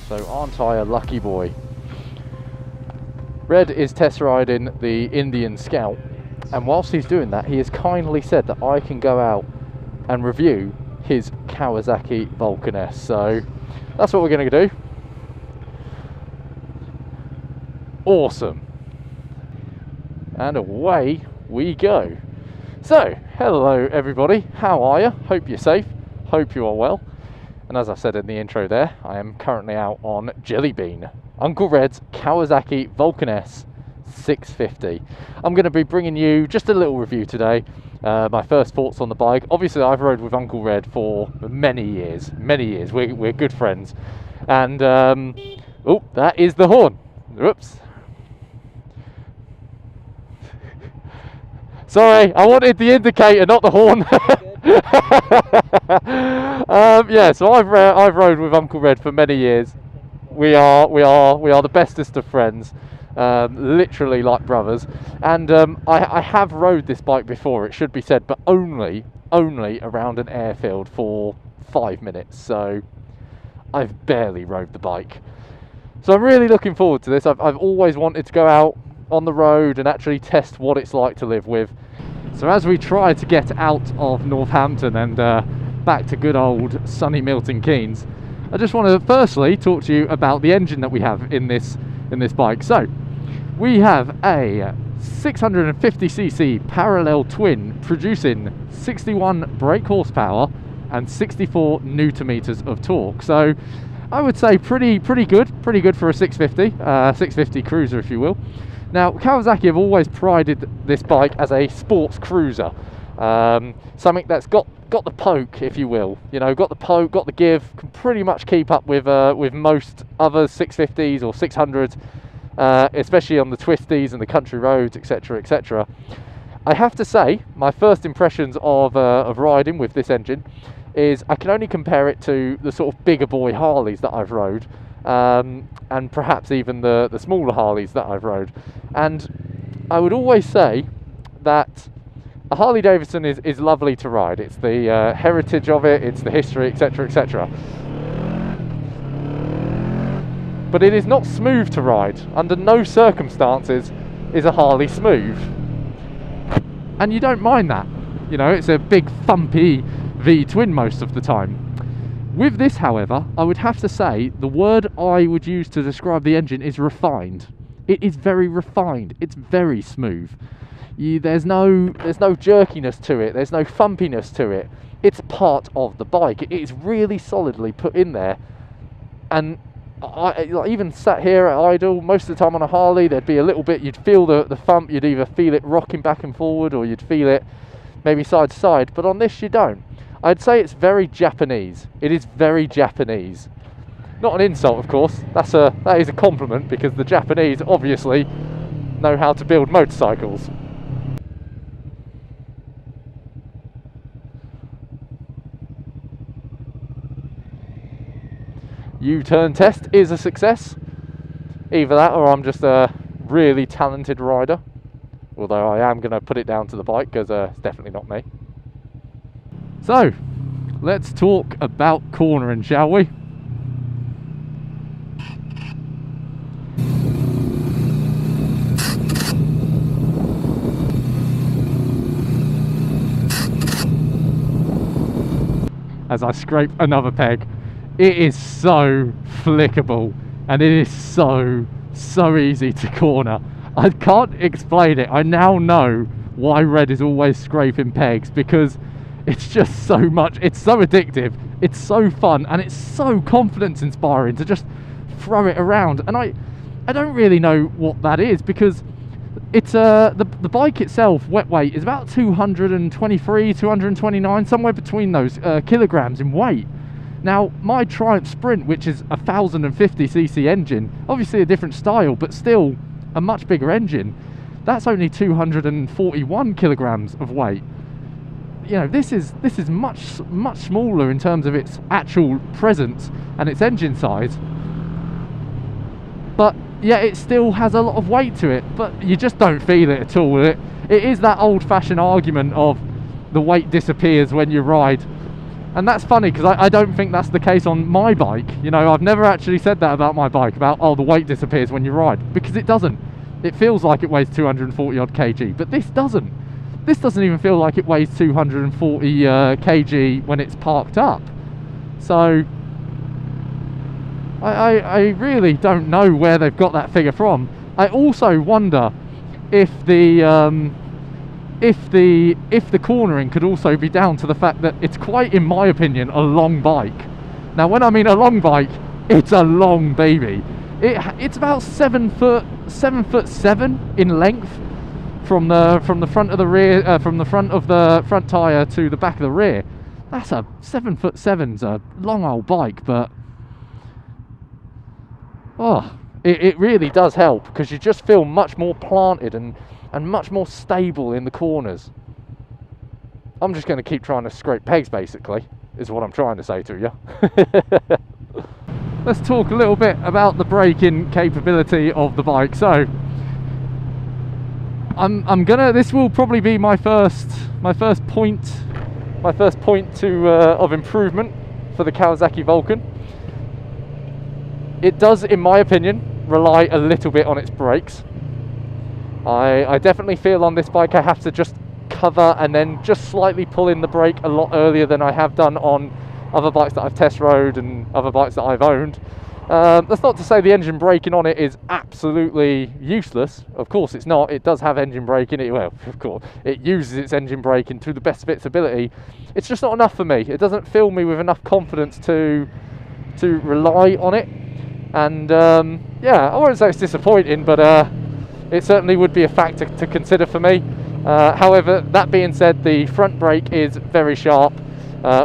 So aren't I a lucky boy? Red is test riding the Indian Scout, and whilst he's doing that, he has kindly said that I can go out and review his Kawasaki Vulcan S. So that's what we're going to do. Awesome. And away we go. So, hello everybody, how are you? Hope you're safe, hope you are well. And as I said in the intro there, I am currently out on Jelly Bean, Uncle Red's Kawasaki Vulcan S 650. I'm going to be bringing you just a little review today, my first thoughts on the bike. Obviously I've rode with Uncle Red for many years, we're good friends. And, oh, that is the horn, whoops. Sorry, I wanted the indicator, not the horn. Yeah, so I've rode with Uncle Red for many years. We are the bestest of friends, literally like brothers. And I have rode this bike before, it should be said, but only around an airfield for 5 minutes. So I've barely rode the bike. So I'm really looking forward to this. I've always wanted to go out on the road and actually test what it's like to live with. So as we try to get out of Northampton and back to good old sunny Milton Keynes, I just want to firstly talk to you about the engine that we have in this bike. So we have a 650cc parallel twin producing 61 brake horsepower and 64 newton meters of torque. So I would say pretty good for a 650 cruiser, if you will. Now, Kawasaki have always prided this bike as a sports cruiser, something that's got the poke, if you will. You know, got the poke, got the give, can pretty much keep up with most other 650s or 600s, especially on the twisties and the country roads, etc., etc. I have to say, my first impressions of riding with this engine is I can only compare it to the sort of bigger boy Harleys that I've rode. And perhaps even the smaller Harleys that I've rode. And I would always say that a Harley Davidson is lovely to ride. It's the heritage of it, it's the history, etc., etc. But it is not smooth to ride. Under no circumstances is a Harley smooth. And you don't mind that. You know, it's a big thumpy V-twin most of the time. With this, however, I would have to say the word I would use to describe the engine is refined. It is very refined. It's very smooth. There's no jerkiness to it. There's no thumpiness to it. It's part of the bike. It is really solidly put in there. And I even sat here at idle, most of the time on a Harley, there'd be a little bit, you'd feel the thump, you'd either feel it rocking back and forward or you'd feel it maybe side to side. But on this, you don't. I'd say it's very Japanese. It is very Japanese. Not an insult, of course. That is a compliment, because the Japanese obviously know how to build motorcycles. U-turn test is a success. Either that or I'm just a really talented rider. Although I am going to put it down to the bike, because it's definitely not me. So, let's talk about cornering, shall we? As I scrape another peg, it is so flickable and it is so easy to corner. I can't explain it. I now know why Red is always scraping pegs, because it's just so much, it's so addictive, it's so fun, and it's so confidence inspiring to just throw it around. And I don't really know what that is, because it's the bike itself, wet weight, is about 223, 229, somewhere between those kilograms in weight. Now, my Triumph Sprint, which is a 1050cc engine, obviously a different style, but still a much bigger engine, that's only 241 kilograms of weight. You know, this is much smaller in terms of its actual presence and its engine size, but yeah, it still has a lot of weight to it, but you just don't feel it at all. It is that old-fashioned argument of the weight disappears when you ride. And that's funny because I don't think that's the case on my bike. You know, I've never actually said that about my bike, about, oh, the weight disappears when you ride, because it doesn't. It feels like it weighs 240 odd kg, but this doesn't. This doesn't even feel like it weighs 240 kg when it's parked up. So I really don't know where they've got that figure from. I also wonder if the cornering could also be down to the fact that it's quite, in my opinion, a long bike. Now, when I mean a long bike, it's a long baby. It's about 7'7" in length from the front of the rear, from the front of the front tire to the back of the rear. That's a 7'7"'s a long old bike, but oh, it really does help, because you just feel much more planted and much more stable in the corners. I'm just going to keep trying to scrape pegs, basically, is what I'm trying to say to you. Let's talk a little bit about the braking capability of the bike. So this will probably be my first point to of improvement for the Kawasaki Vulcan. It does, in my opinion, rely a little bit on its brakes. I definitely feel on this bike I have to just cover and then just slightly pull in the brake a lot earlier than I have done on other bikes that I've test rode and other bikes that I've owned. That's not to say the engine braking on it is absolutely useless. Of course it's not. It does have engine braking. Well, of course it uses its engine braking to the best of its ability. It's just not enough for me. It doesn't fill me with enough confidence to rely on it. And yeah, I won't say it's disappointing, but it certainly would be a factor to consider for me. However, that being said, the front brake is very sharp,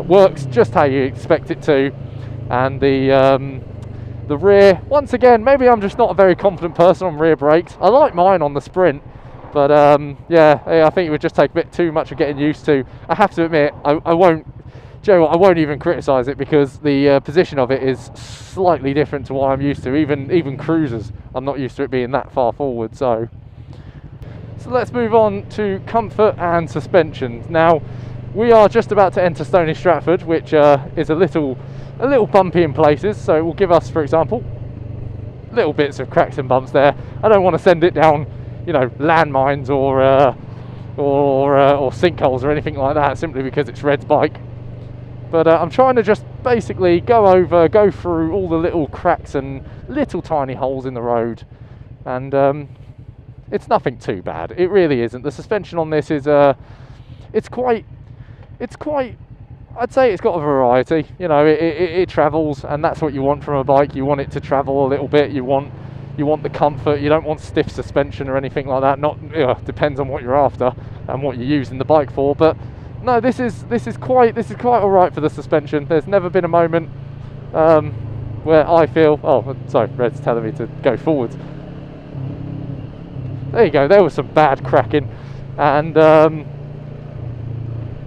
works just how you expect it to, and the rear, once again, maybe I'm just not a very confident person on rear brakes. I like mine on the Sprint, but yeah, I think it would just take a bit too much of getting used to. I have to admit, I won't. Do you know what, I won't even criticise it, because the position of it is slightly different to what I'm used to. Even cruisers, I'm not used to it being that far forward. So let's move on to comfort and suspension. Now, we are just about to enter Stony Stratford, which is a little bumpy in places. So it will give us, for example, little bits of cracks and bumps there. I don't want to send it down, you know, landmines or sinkholes or anything like that, simply because it's Red's bike. But I'm trying to just basically go through all the little cracks and little tiny holes in the road, and it's nothing too bad. It really isn't. The suspension on this is it's quite. I'd say it's got a variety. You know, it travels, and that's what you want from a bike. You want it to travel a little bit. You want the comfort. You don't want stiff suspension or anything like that. Not, you know, depends on what you're after and what you're using the bike for, but. No, this is quite all right for the suspension. There's never been a moment where I feel, oh, sorry, Red's telling me to go forwards. There you go. There was some bad cracking, and in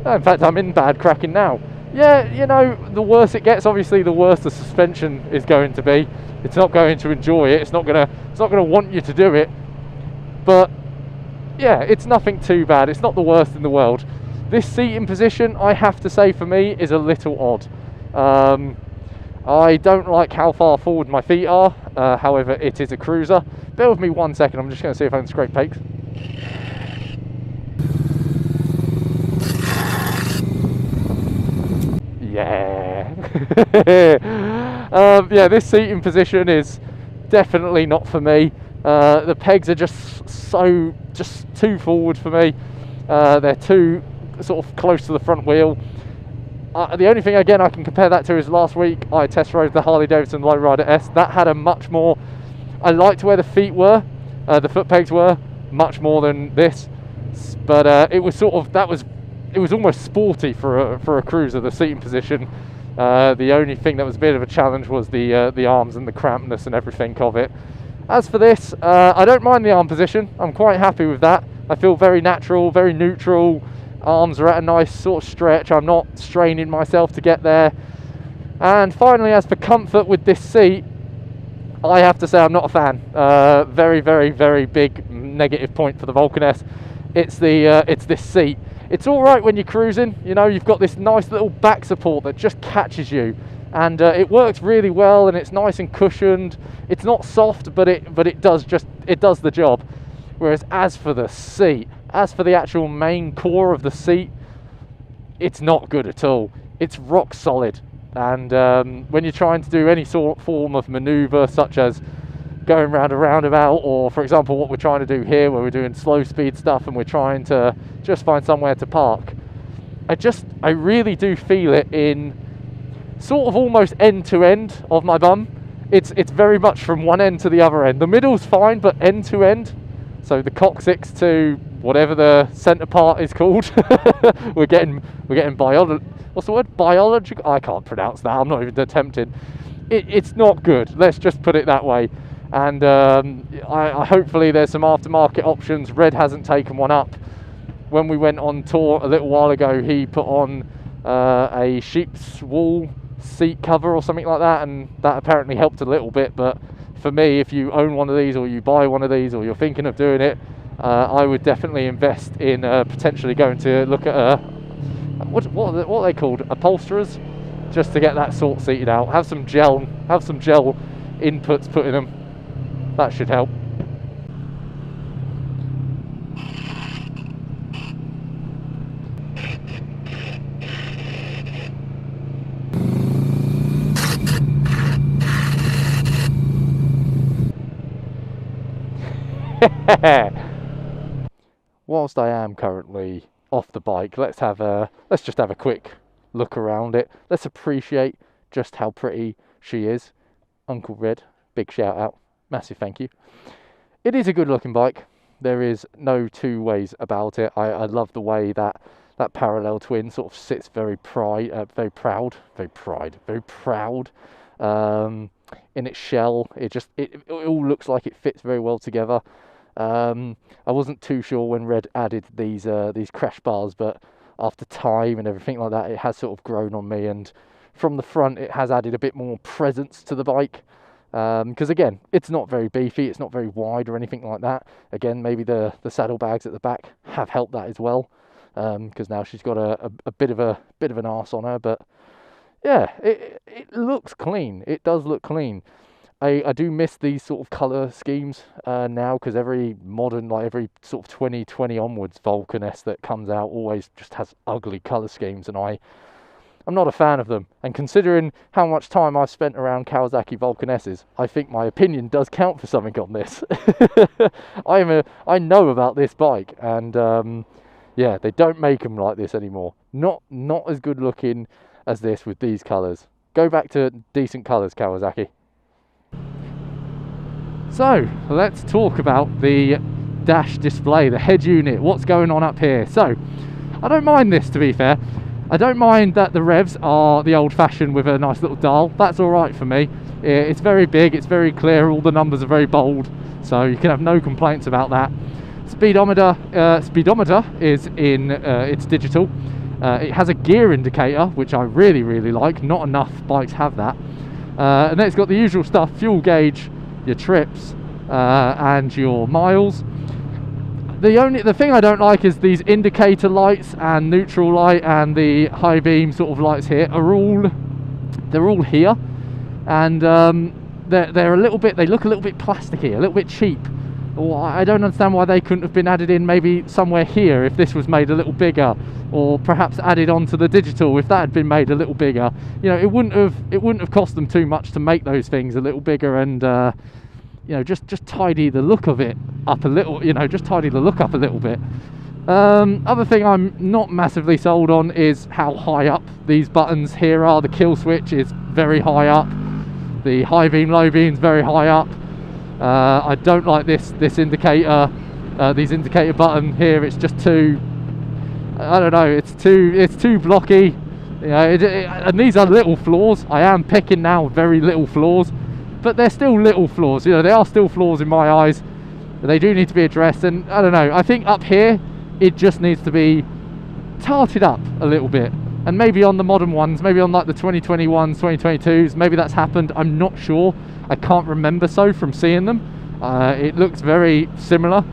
fact, I'm in bad cracking now. Yeah, you know, the worse it gets, obviously, the worse the suspension is going to be. It's not going to enjoy it. It's not gonna want you to do it. But yeah, it's nothing too bad. It's not the worst in the world. This seating position, I have to say, for me, is a little odd. I don't like how far forward my feet are. However, it is a cruiser. Bear with me 1 second. I'm just going to see if I can scrape pegs. Yeah. Yeah, this seating position is definitely not for me. The pegs are just too forward for me. They're too sort of close to the front wheel. The only thing, again, I can compare that to is last week I test rode the Harley Davidson Lowrider S. That had a much more, I liked where the feet were, the foot pegs were, much more than this, but it was sort of, it was almost sporty for a cruiser, the seating position. The only thing that was a bit of a challenge was the arms and the crampness and everything of it. As for this, I don't mind the arm position. I'm quite happy with that. I feel very natural, very neutral. Arms are at a nice sort of stretch. I'm not straining myself to get there. And finally, as for comfort with this seat, I have to say I'm not a fan. Very, very, very big negative point for the Vulcan S. It's this seat. It's all right when you're cruising, you know, you've got this nice little back support that just catches you, and it works really well, and it's nice and cushioned. It's not soft, but it does the job. Whereas as for the seat, as for the actual main core of the seat, it's not good at all. It's rock solid, and when you're trying to do any sort of form of maneuver, such as going round a roundabout, or for example what we're trying to do here where we're doing slow speed stuff and we're trying to just find somewhere to park, I really do feel it in sort of almost end to end of my bum. It's very much from one end to the other end. The middle's fine, but end to end, so the coccyx to whatever the centre part is called, we're getting what's the word, biological, I can't pronounce that, I'm not even attempting. It's not good, let's just put it that way. And I hopefully there's some aftermarket options. Red hasn't taken one up. When we went on tour a little while ago, he put on a sheep's wool seat cover or something like that, and that apparently helped a little bit. But for me, if you own one of these, or you buy one of these, or you're thinking of doing it, I would definitely invest in potentially going to look at what are they called, upholsterers, just to get that sort seated out. Have some gel inputs put in them. That should help. Whilst I am currently off the bike, let's just have a quick look around it. Let's appreciate just how pretty she is. Uncle Red, big shout out. Massive thank you. It is a good looking bike. There is no two ways about it. I love the way that parallel twin sort of sits very proud in its shell. It all looks like it fits very well together. I wasn't too sure when Red added these crash bars, but after time and everything like that, it has sort of grown on me, and from the front it has added a bit more presence to the bike. Because again, it's not very beefy, it's not very wide or anything like that. Again, maybe the saddlebags at the back have helped that as well, because now she's got a bit of an arse on her. But yeah, it looks clean. It does look clean. I do miss these sort of colour schemes now, because every modern, like every sort of 2020 onwards Vulcan S that comes out always just has ugly colour schemes, and I'm not a fan of them. And considering how much time I've spent around Kawasaki Vulcan S's, I think my opinion does count for something on this. I know about this bike, and yeah, they don't make them like this anymore. Not as good looking as this with these colours. Go back to decent colours, Kawasaki. So let's talk about the dash display, the head unit, what's going on up here. So I don't mind this, to be fair. I don't mind that the revs are the old-fashioned with a nice little dial. That's all right for me. It's very big, it's very clear, all the numbers are very bold, so you can have no complaints about that. Speedometer is in it's digital. It has a gear indicator, which I really like. Not enough bikes have that. And then it's got the usual stuff: fuel gauge, your trips, and your miles. The thing I don't like is these indicator lights and neutral light and the high beam sort of lights here they're all here, and they're a little bit, they look a little bit plasticky, a little bit cheap. Or I don't understand why they couldn't have been added in maybe somewhere here if this was made a little bigger, or perhaps added onto the digital if that had been made a little bigger. You know, it wouldn't have cost them too much to make those things a little bigger, and you know, just tidy the look of it up a little, you know, just tidy the look up a little bit. Other thing I'm not massively sold on is how high up these buttons here are. The kill switch is very high up, the high beam, low beam is very high up. I don't like this indicator, these indicator button here. It's just too, I don't know, it's too blocky. You know, and these are little flaws. I am picking now very little flaws, but they're still little flaws. You know, they are still flaws in my eyes. They do need to be addressed, and I don't know, I think up here it just needs to be tarted up a little bit. And maybe on the modern ones, maybe on like the 2021s, 2022s, maybe that's happened. I'm not sure. I can't remember so from seeing them. It looks very similar,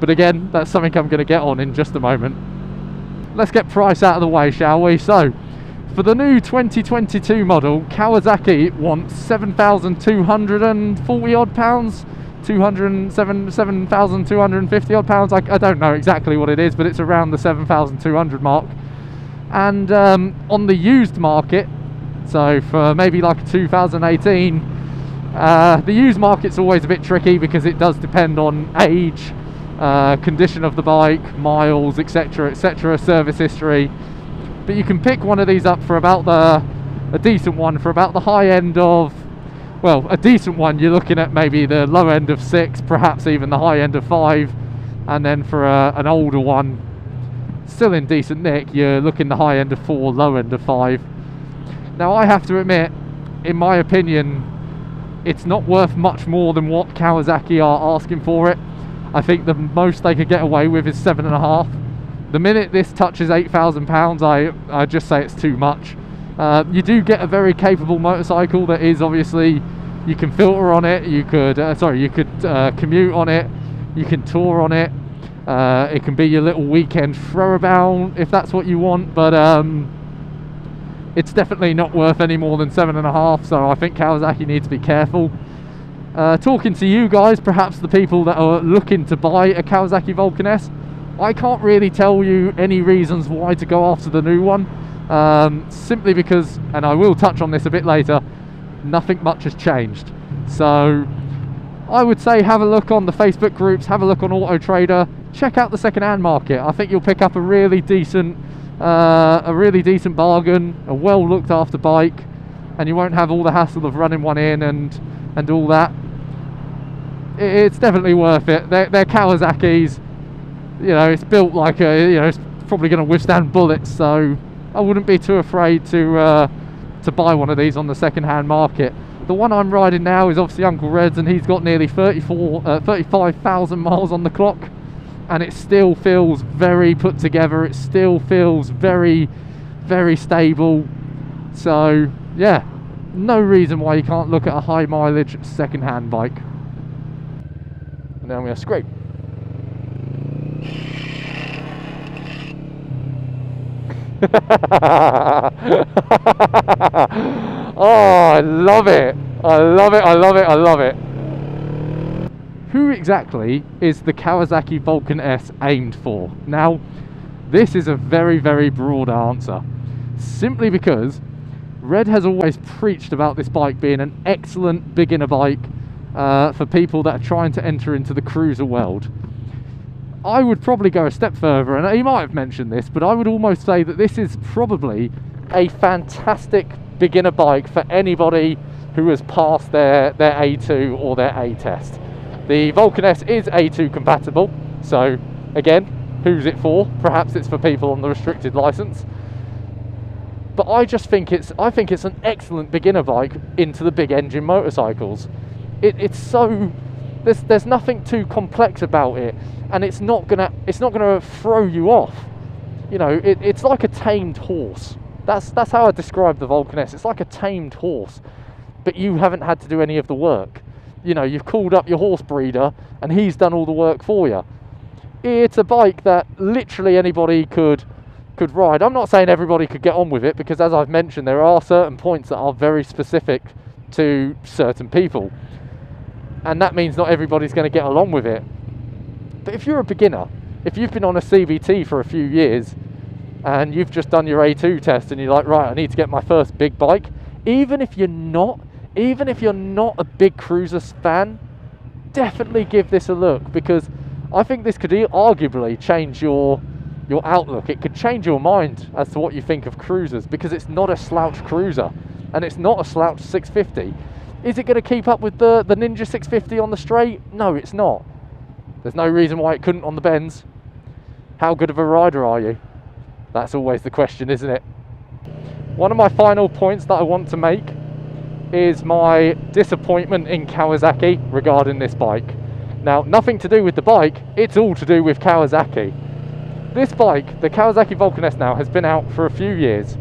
but again, that's something I'm going to get on in just a moment. let's get price out of the way, shall we? So, for the new 2022 model, Kawasaki wants 7,240 odd pounds, 7,250 odd pounds. I don't know exactly what it is, but it's around the 7,200 mark. And on the used market, so for maybe like 2018, the used market's always a bit tricky because it does depend on age, condition of the bike, miles, etc, etc, service history. But you can pick one of these up for about a decent one for about the high end of, well, a decent one you're looking at maybe the low end of 6, perhaps even the high end of 5, and then for an older one, still in decent nick, you're looking the high end of 4, low end of 5. Now I have to admit, in my opinion, it's not worth much more than what Kawasaki are asking for it. I think the most they could get away with is 7.5. The minute this touches £8,000, I just say it's too much. You do get a very capable motorcycle that is obviously, you can filter on it, you could commute on it, you can tour on it. It can be your little weekend throwabout if that's what you want, but it's definitely not worth any more than 7.5. So I think Kawasaki needs to be careful. Talking to you guys, perhaps the people that are looking to buy a Kawasaki Vulcan S, I can't really tell you any reasons why to go after the new one, simply because, and I will touch on this a bit later, nothing much has changed. So I would say have a look on the Facebook groups, have a look on Auto Trader, check out the second-hand market. I think you'll pick up a really decent bargain, a well looked after bike, and you won't have all the hassle of running one in and all that. It's definitely worth it. They're Kawasaki's. You know, it's built like a, you know, it's probably going to withstand bullets, so I wouldn't be too afraid to buy one of these on the second-hand market. The one I'm riding now is obviously Uncle Red's, and he's got nearly 35,000 miles on the clock, and it still feels very put together. It still feels very, very stable. So yeah, no reason why you can't look at a high mileage second-hand bike. And now I'm going to scrape. Oh, I love it. I love it, I love it, I love it. Who exactly is the Kawasaki Vulcan S aimed for? Now, this is a very, very broad answer. Simply because Red has always preached about this bike being an excellent beginner bike for people that are trying to enter into the cruiser world. I would probably go a step further, and he might have mentioned this, but I would almost say that this is probably a fantastic beginner bike for anybody who has passed their A2 or their A test. The Vulcan S is A2 compatible, so again, who's it for? Perhaps it's for people on the restricted license. But I just think it's an excellent beginner bike into the big engine motorcycles. It's so, there's nothing too complex about it, and it's not gonna throw you off. You know, it's like a tamed horse. That's how I describe the Vulcan S. It's like a tamed horse, but you haven't had to do any of the work. You know, you've called up your horse breeder and he's done all the work for you. It's a bike that literally anybody could ride. I'm not saying everybody could get on with it, because as I've mentioned, there are certain points that are very specific to certain people, and that means not everybody's going to get along with it. But if you're a beginner, if you've been on a CVT for a few years and you've just done your A2 test and you're like, right, I need to get my first big bike, even if you're not a big cruiser fan, definitely give this a look, because I think this could arguably change your outlook. It could change your mind as to what you think of cruisers, because it's not a slouch cruiser and it's not a slouch 650. Is it going to keep up with the Ninja 650 on the straight? No, it's not. There's no reason why it couldn't on the bends. How good of a rider are you? That's always the question, isn't it? One of my final points that I want to make is my disappointment in Kawasaki regarding this bike. Now, nothing to do with the bike, it's all to do with Kawasaki. This bike, the Kawasaki Vulcan S now, has been out for a few years,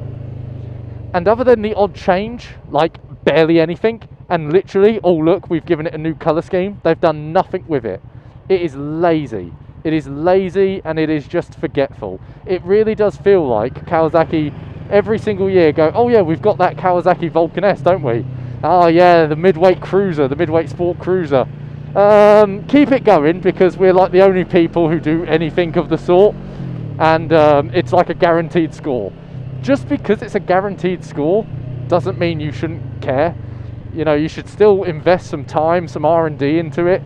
and other than the odd change, like barely anything, and literally, oh look, we've given it a new colour scheme, they've done nothing with it. It is lazy. It is lazy and it is just forgetful. It really does feel like Kawasaki every single year go, oh yeah, we've got that Kawasaki Vulcan S, don't we? Oh yeah, the midweight cruiser, the midweight sport cruiser. Keep it going, because we're like the only people who do anything of the sort, and it's like a guaranteed score. Just because it's a guaranteed score doesn't mean you shouldn't care. You know, you should still invest some time, some R&D into it,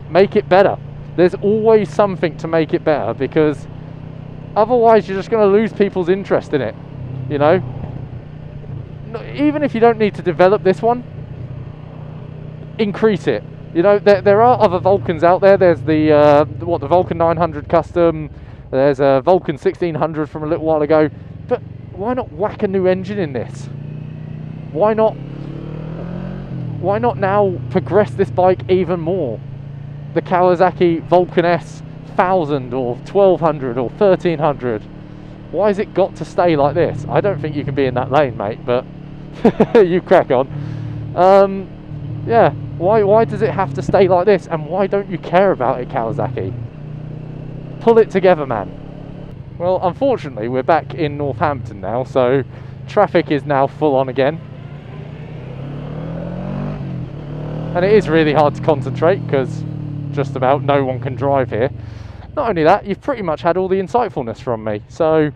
make it better. There's always something to make it better, because otherwise you're just going to lose people's interest in it, you know. Even if you don't need to develop this one, increase it. You know, there are other Vulcans out there. There's the Vulcan 900 Custom, there's a Vulcan 1600 from a little while ago, but why not whack a new engine in this? Why not now progress this bike even more? The Kawasaki Vulcan S 1000 or 1200 or 1300. Why has it got to stay like this? I don't think you can be in that lane, mate, but you crack on. Yeah, why does it have to stay like this, and why don't you care about it, Kawasaki? Pull it together, man. Well, unfortunately, we're back in Northampton now, so traffic is now full on again. And it is really hard to concentrate, because just about no one can drive here. Not only that, you've pretty much had all the insightfulness from me. So,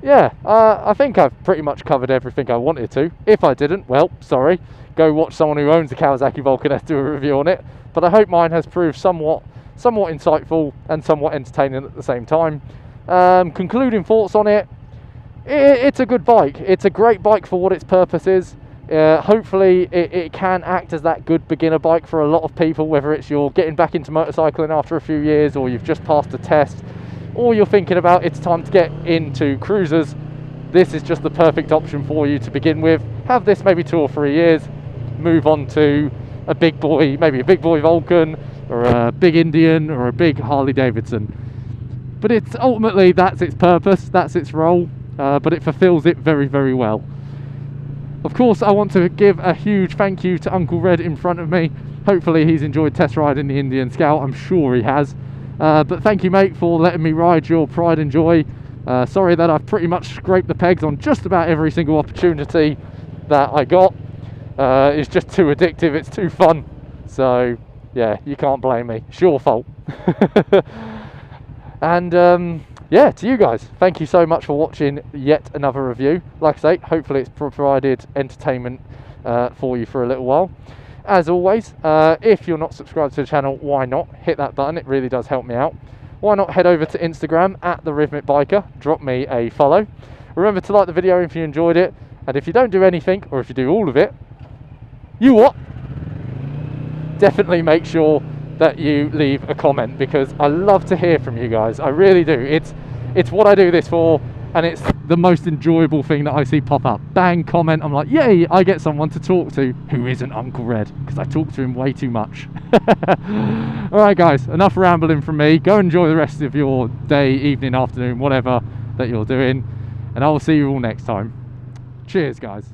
yeah, I think I've pretty much covered everything I wanted to. If I didn't, well, sorry. Go watch someone who owns a Kawasaki Vulcan S do a review on it. But I hope mine has proved somewhat insightful and somewhat entertaining at the same time. Concluding thoughts on it. It's a good bike. It's a great bike for what its purpose is. Hopefully it can act as that good beginner bike for a lot of people, whether it's you're getting back into motorcycling after a few years, or you've just passed a test, or you're thinking about it's time to get into cruisers. This is just the perfect option for you to begin with. Have this maybe 2 or 3 years, move on to a big boy, maybe a big boy Vulcan, or a big Indian, or a big Harley Davidson. But it's ultimately, that's its purpose, that's its role, but it fulfills it very, very well. Of course, I want to give a huge thank you to Uncle Red in front of me. Hopefully he's enjoyed test riding the Indian Scout. I'm sure he has. But thank you, mate, for letting me ride your pride and joy. Sorry that I've pretty much scraped the pegs on just about every single opportunity that I got. It's just too addictive, it's too fun. So, yeah, you can't blame me. It's your fault. And, yeah, to you guys, thank you so much for watching yet another review. Like I say, hopefully it's provided entertainment for you for a little while. As always, if you're not subscribed to the channel, why not? Hit that button, it really does help me out. Why not head over to Instagram at TheRhythmicBiker, drop me a follow. Remember to like the video if you enjoyed it, and if you don't do anything, or if you do all of it, you what? Definitely make sure that you leave a comment, because I love to hear from you guys. I really do. It's what I do this for, and it's the most enjoyable thing that I see pop up. Bang, comment. I'm like, yay, I get someone to talk to who isn't Uncle Red, because I talk to him way too much. Alright guys, enough rambling from me. Go enjoy the rest of your day, evening, afternoon, whatever that you're doing, and I will see you all next time. Cheers guys.